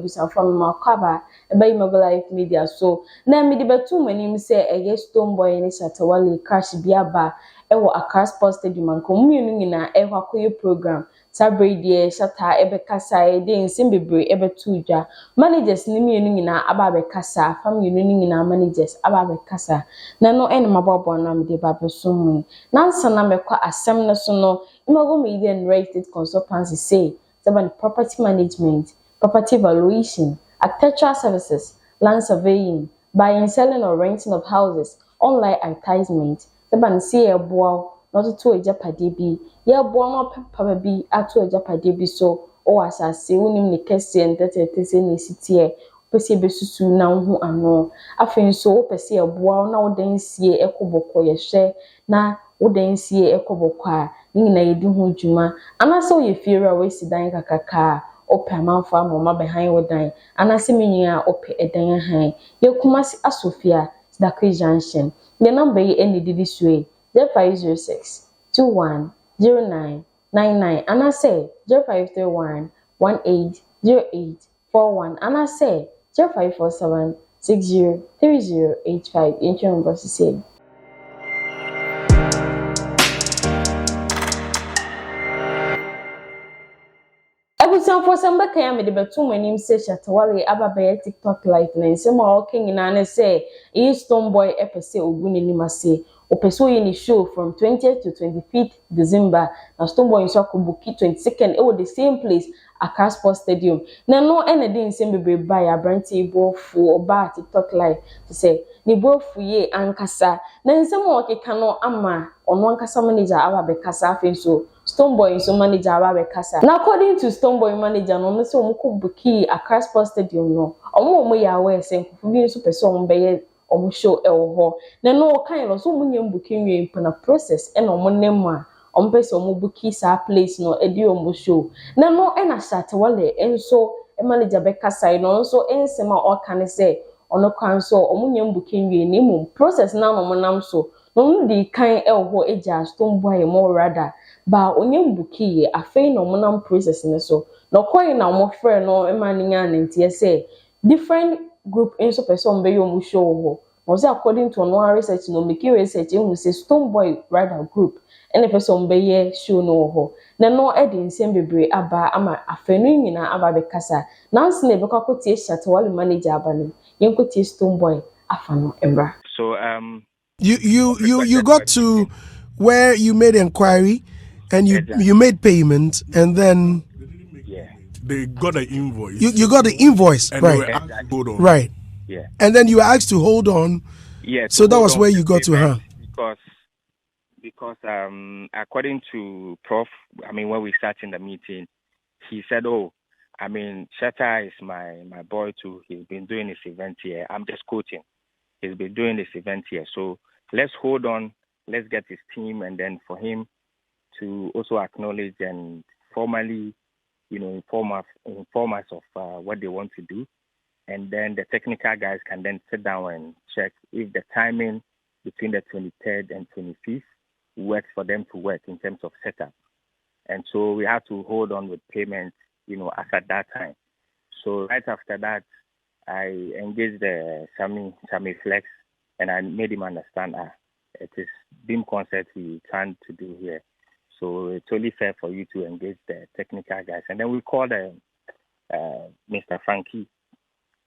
ebusa from Makaba ebe Imobile Life Media so na me de betu manim say eye Stonebowy ne Shatta Wale crash biaba ewo Accra Sports Stadium ankom mienu nyina ehwa koye program sabre die Shatta ebe kasa e de nsim bebre ebe tuja managers ni mienu nyina aba be kasa fam mienu nyina managers aba be kasa na no en mababo na me de babeso mu na nsa na mekwa asem ne so no Imago Media and Rated Consultancy say seven property management, property valuation, architectural services, land surveying, buying, selling or renting of houses, online advertisement, seven see a boa not to a japadibi, ya boa papa be at to a japadibi so or as I say unim ni kesi and that it is in the city. Pese besusu na hu ano afin so pese aboa na wodansie ekoboko ye hwe na wodansie ekoboko a nyina yedi hu djuma anase o ye fiera we sidan kakaka ope amanfa mama behind wodan anase menua ope edan han ye kumasi asofia Dakwe Junction the number ye eni didi suwe 0506 210999 anase 0531 180841 anase 0547 603085 Incheon Bossy say. Ebusan for some back I made about 2 manim say Shatta Wale aba TikTok live na nsem a oking na say e Stonebowy epese oguni ni mase opeso ye ni show from 20th to 25th December na Stonebowy nso akobuki 22nd e the same place Accra Sports Stadium na no ene dey nsem bebre buy abranti bofu oba TikTok live to say ni bofu ye ankasa na nsem a okeka no ama ono ankasa manager aba be kasa afen so Stonebowy so manager aba be kasa na according to Stonebowy manager no say omukobuki Accra Sports Stadium no omo ya we say nkofu bi nso pese omo be omo show ewo ho na no kan lo so munye mbuki nwe na process e na omo nem a omo pese omo buki sa place no edi omo show na no e na Shatta Wale enso e manager be kasa no nso ensema o kan say ono kan so omo nye mbuki nwe ni mum process na no nam so no di kan ewo ho eja Stonebowy mo rather ba onye mbuki ye afei na omo nam process ne so no koyi na omo frɛ no e maninya na ntie say different group enso person be yo mu show ho was according to no research no make research who say Stonebowy rather group any person be ye show no ho na no e dey nsem bebre aba ama afenu nyina aba be kasa nanse na be kwakotie Shatta Wale manager aba no yenkotie Stonebowy afano embra so you got to where you made inquiry and you made payment and then they got an invoice. You got the invoice, and right? Hold on. Right. Yeah. And then you were asked to hold on. Yes. So that was where you got to, Because according to Prof, I mean, when we sat in the meeting, he said, "Oh, I mean, Shatta is my boy too. He's been doing this event here. I'm just quoting. He's been doing this event here. So let's hold on. Let's get his team, and then for him to also acknowledge and formally." Inform us of what they want to do. And then the technical guys can then sit down and check if the timing between the 23rd and 25th works for them to work in terms of setup. And so we have to hold on with payment, as at that time. So right after that, I engaged Sammy Flex, and I made him understand it is beam concert we trying to do here. So it's only fair for you to engage the technical guys. And then we called Mr. Frankie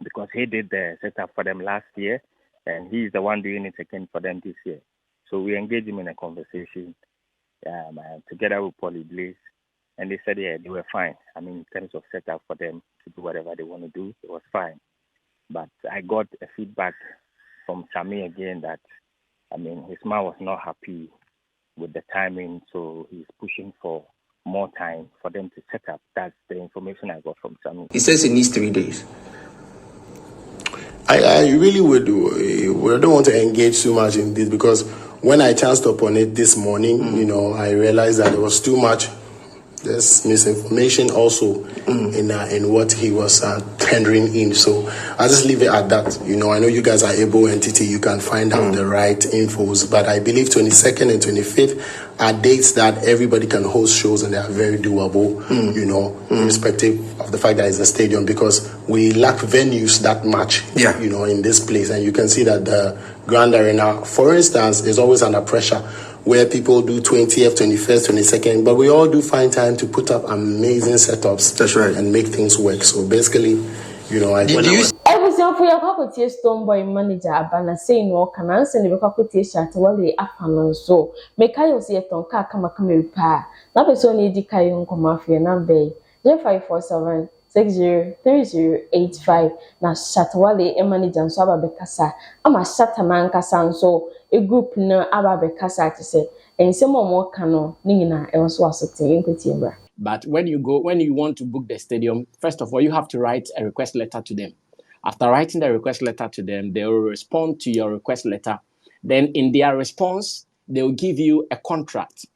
because he did the setup for them last year, and he's the one doing it again for them this year. So we engaged him in a conversation together with Polly Blaze, and they said, yeah, they were fine. I mean, in terms of setup for them to do whatever they want to do, it was fine. But I got a feedback from Sammy again that, I mean, his man was not happy with the timing, so he's pushing for more time for them to set up. That's the information I got from Sammy. He says it needs 3 days. I really would we don't want to engage too much in this because when I chanced upon it this morning, I realized that there was too much. There's misinformation also in what he was tendering in. So I'll just leave it at that. You know, I know you guys are able entity, you can find out the right infos, but I believe 22nd and 25th are dates that everybody can host shows and they are very doable, you know, irrespective of the fact that it's a stadium, because we lack venues that much, you know, in this place. And you can see that the Grand Arena, for instance, is always under pressure, where people do 20th, 21st, 22nd, but we all do find time to put up amazing setups. That's right. And make things work. So basically, you know, I Ebusiafo ya kwakotie Stonebowy manager abana say no kana nse ne bekwakotie Shatta Wale afano so meka yo se ton ka kama pa na beso ne di kai nkoma afie number 0547 603085 na Shatta Wale manager nso aba bekasa ama Shatta man kasa nso a group na aba bekasa ati se ensem omo ka no ni nyina e so asote enkotie mbra. But when you want to book the stadium, first of all, you have to write a request letter to them. After writing the request letter to them, they will respond to your request letter. Then in their response, they will give you a contract,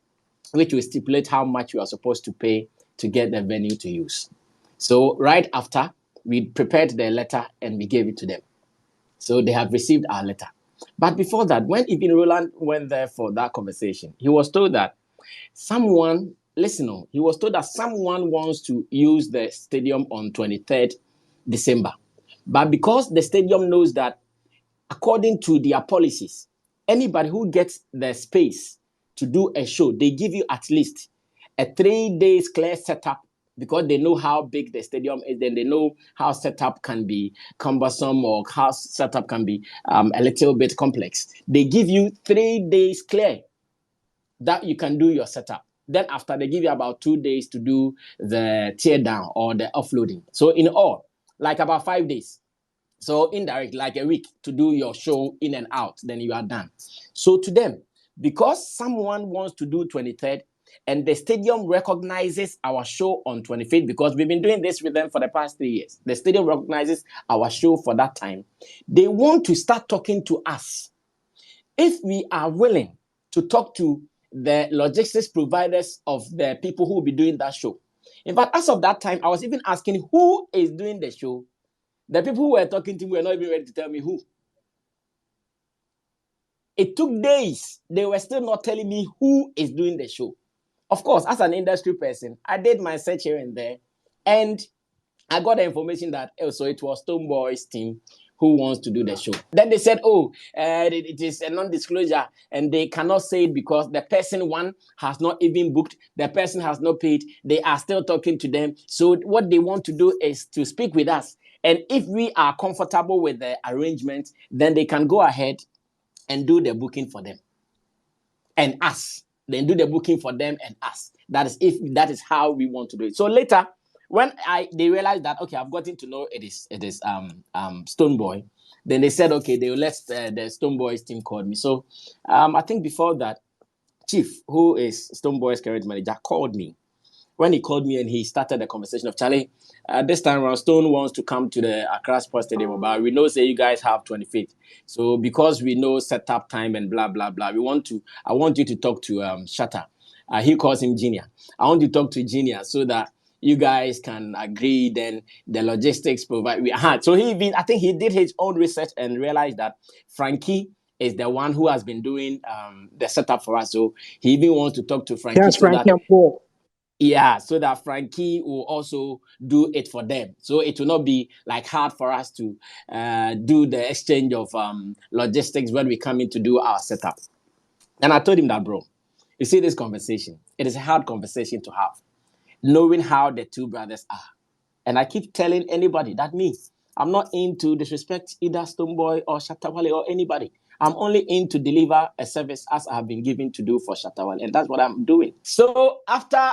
which will stipulate how much you are supposed to pay to get the venue to use. So right after, we prepared the letter and we gave it to them. So they have received our letter. But before that, when Ibn Roland went there for that conversation, he was told that someone wants to use the stadium on 23rd December. But because the stadium knows that, according to their policies, anybody who gets the space to do a show, they give you at least a 3 days clear setup, because they know how big the stadium is. Then they know how setup can be cumbersome or how setup can be a little bit complex. They give you 3 days clear that you can do your setup. Then after, they give you about 2 days to do the tear down or the offloading. So in all, like about 5 days. So indirect, like a week to do your show in and out, then you are done. So to them, because someone wants to do 23rd and the stadium recognizes our show on 25th, because we've been doing this with them for the past 3 years. The stadium recognizes our show for that time. They want to start talking to us. If we are willing to talk to the logistics providers of the people who will be doing that show. In fact, as of that time, I was even asking who is doing the show. The people who were talking to me were not even ready to tell me who. It took days. They were still not telling me who is doing the show. Of course, as an industry person, I did my search here and there, and I got the information that also it was Stonebowy's team who wants to do the show. Then they said, it is a non-disclosure, and they cannot say it because the person one has not even booked, the person has not paid, they are still talking to them. So what they want to do is to speak with us. And if we are comfortable with the arrangement, then they can go ahead and do the booking for them and us. Then do the booking for them and us. That is how we want to do it. So later, when they realized that, okay, I've gotten to know it is Stonebowy, then they said, okay, they will let the Stonebowy's team call me. So I think before that, Chief, who is Stonebowy's current manager, called me. When he called me and he started the conversation of, Charlie, this time around, Stone wants to come to the Accra Sports Stadium, but we know say you guys have 25th. So because we know setup time and blah, blah, blah, I want you to talk to Shatta. He calls him Junior. I want you to talk to Junior so that you guys can agree, then the logistics provide. So I think he did his own research and realized that Frankie is the one who has been doing the setup for us. So he even wants to talk to Frankie. Yes, Frankie and Paul. Yeah, so that Frankie will also do it for them. So it will not be like hard for us to do the exchange of logistics when we come in to do our setup. And I told him that, bro, you see this conversation, it is a hard conversation to have, knowing how the two brothers are. And I keep telling anybody that I'm not in to disrespect either Stonebowy or Shatta Wale or anybody. I'm only in to deliver a service as I have been given to do for Shatta Wale, and that's what I'm doing. So after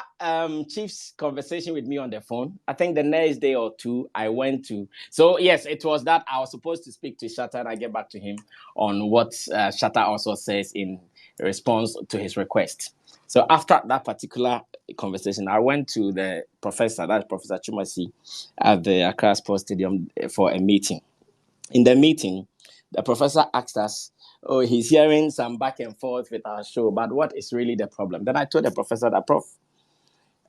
Chief's conversation with me on the phone, I think the next day or two, I went to... So yes, it was that I was supposed to speak to Shatta and I get back to him on what Shatta also says in response to his request. So after that particular conversation, I went to the professor, that's Professor Chumasi, at the Accra Sports Stadium for a meeting. In the meeting, the professor asked us, he's hearing some back and forth with our show, but what is really the problem? Then I told the professor that, Prof,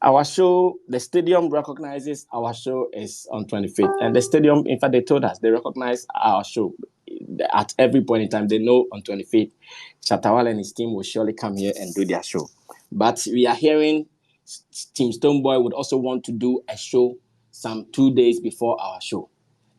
Our show, the stadium recognizes our show is on 25th. And the stadium, in fact, they told us they recognize our show at every point in time. They know on 25th, Shatta Wale and his team will surely come here and do their show. But we are hearing Team Stonebowy would also want to do a show some 2 days before our show.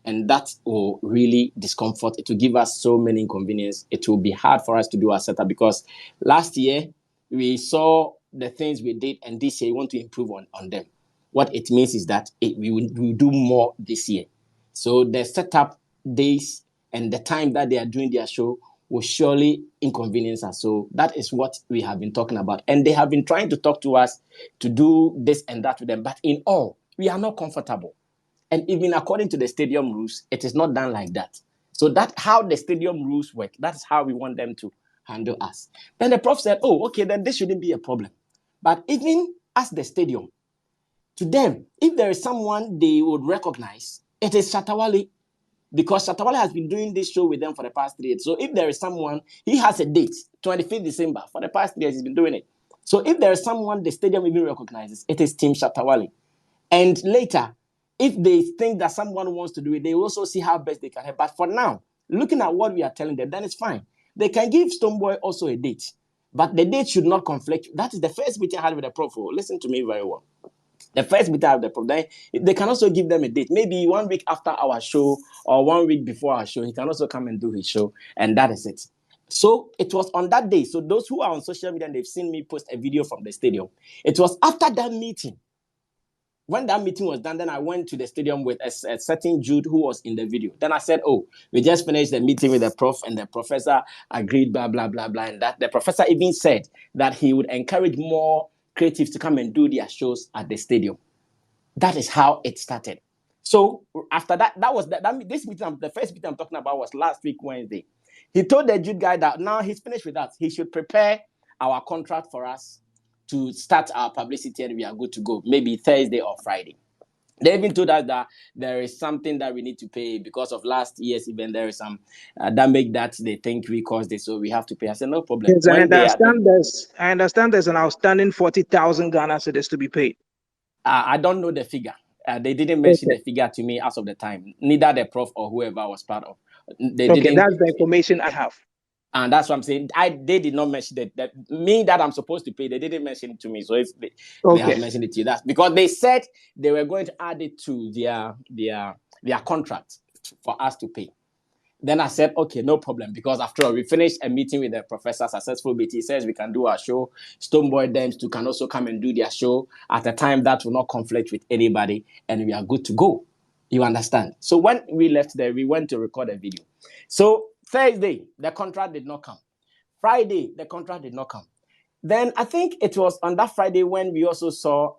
And that will really discomfort. It will give us so many inconvenience. It will be hard for us to do our setup because last year we saw the things we did, and this year we want to improve on them. What it means is that we will do more this year. So the setup days and the time that they are doing their show will surely inconvenience us. So that is what we have been talking about. And they have been trying to talk to us to do this and that with them. But in all, we are not comfortable. And even according to the stadium rules, it is not done like that. So that's how the stadium rules work. That's how we want them to handle us. Then the prof said, oh, okay, then this shouldn't be a problem. But even as the stadium, to them, if there is someone they would recognize, it is Shatta Wale, because Shatta Wale has been doing this show with them for the past 3 years. So if there is someone, he has a date, 25th December. For the past 3 years, he's been doing it. So if there is someone the stadium even recognizes, it is Team Shatta Wale. And later, if they think that someone wants to do it, they will also see how best they can help. But for now, looking at what we are telling them, then it's fine. They can give Stonebowy also a date, but the date should not conflict. That is the first meeting I had with the prof. Listen to me very well. The first meeting I had with the prof, they can also give them a date. Maybe 1 week after our show or 1 week before our show, he can also come and do his show, and that is it. So it was on that day. So those who are on social media, and they've seen me post a video from the stadium. It was after that meeting. When that meeting was done, then I went to the stadium with a certain Jude who was in the video. Then I said, oh, we just finished the meeting with the prof, and the professor agreed, blah, blah, blah, blah. And that the professor even said that he would encourage more creatives to come and do their shows at the stadium. That is how it started. So after that, this meeting, the first meeting I'm talking about was last week, Wednesday. He told the Jude guy that now he's finished with us. He should prepare our contract for us to start our publicity, and we are good to go, maybe Thursday or Friday. They even told us that there is something that we need to pay because of last year's event. There is some damage that they think we caused it, so we have to pay. I said, no problem. Yes, I understand there's an outstanding 40,000 Ghana cedis to be paid. I don't know the figure. They didn't mention the figure to me as of the time. Neither the prof or whoever was part of. That's the information I have. And that's what I'm saying. They did not mention that me that I'm supposed to pay. They didn't mention it to me. So if they have mentioned it to you, that's because they said they were going to add it to their contract for us to pay. Then I said, okay, no problem, because after all, we finished a meeting with the professor, successful meeting. He says we can do our show. Stonebowy Dams too can also come and do their show at a time that will not conflict with anybody, and we are good to go. You understand? So when we left there, we went to record a video. So Thursday, the contract did not come. Friday, the contract did not come. Then I think it was on that Friday when we also saw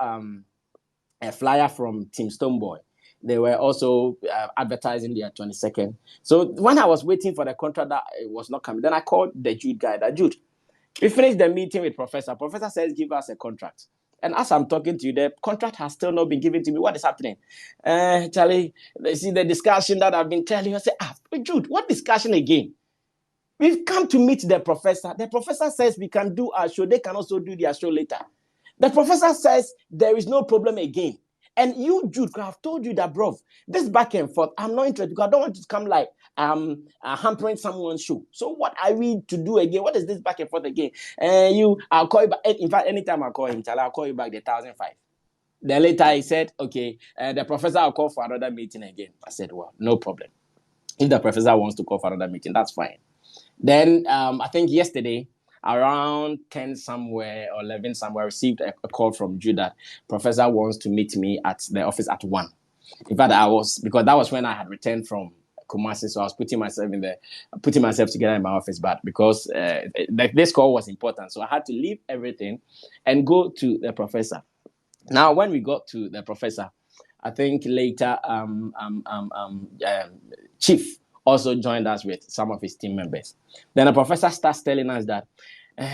a flyer from Team Stonebowy. They were also advertising their 22nd. So when I was waiting for the contract that it was not coming, then I called the Jude guy. That Jude, we finished the meeting with Professor. Professor says, give us a contract. And as I'm talking to you, the contract has still not been given to me. What is happening? Charlie, see the discussion that I've been telling you. I say, Jude, what discussion again? We've come to meet the professor. The professor says we can do our show. They can also do their show later. The professor says there is no problem again. And you, Jude, could have told you that, bro, this back and forth, I'm not interested because I don't want to come like hampering someone's show. So what are we to do again? What is this back and forth again? I'll call you back. In fact, anytime I call him, I'll call you back the 1,005. Then later he said, okay, the professor will call for another meeting again. I said, well, no problem. If the professor wants to call for another meeting, that's fine. Then I think yesterday, around 10 somewhere or 11 somewhere, I received a call from Jude that professor wants to meet me at the office at 1. In fact, because that was when I had returned from Kumasi, so I was putting myself together in my office, but because this call was important, so I had to leave everything and go to the professor. Now, when we got to the professor, I think later Chief also joined us with some of his team members. Then the professor starts telling us that,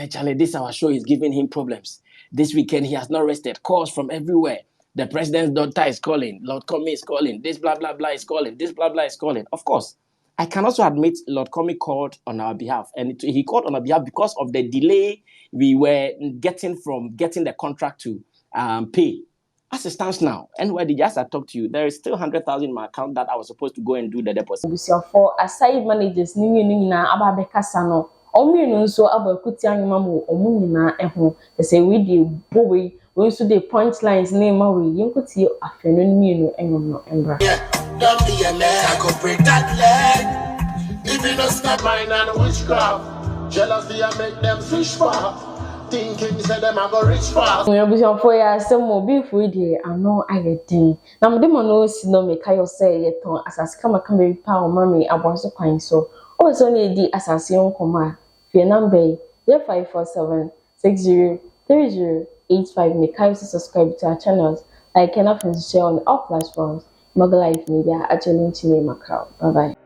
Charlie, this our show is giving him problems. This weekend he has not rested. Calls from everywhere. The president's daughter is calling. Lord Comey is calling. This blah, blah, blah is calling. This blah, blah is calling. Of course, I can also admit Lord Comey called on our behalf. And he called on our behalf because of the delay we were getting from getting the contract to pay. As it stands now, and where did just I talk to you, there is still 100,000 in my account that I was supposed to go and do the deposit. For aside managers, nina aba bekasa no. Omu nso abakuti anyuma mo omu nyina eho. Say we dey bowe, we nso dey point lines name ma we yenkotie afenu mienu enyom no embra. Don't be a man, I could break that leg. If you don't stop mine and witchcraft, jealousy I make them fish far. Thinking say them I go rich fast. We abusan for ya some mo beef we dey ano ayedin. Na mo dem no si no make you say ye ton asase kama kama pa o mami abonso kwan so. O so na di asase on koma. Fi number 547 60 30 85. Make you subscribe to our channels. Like and share on all platforms. Mother Life Media actually to me Macau. Bye bye.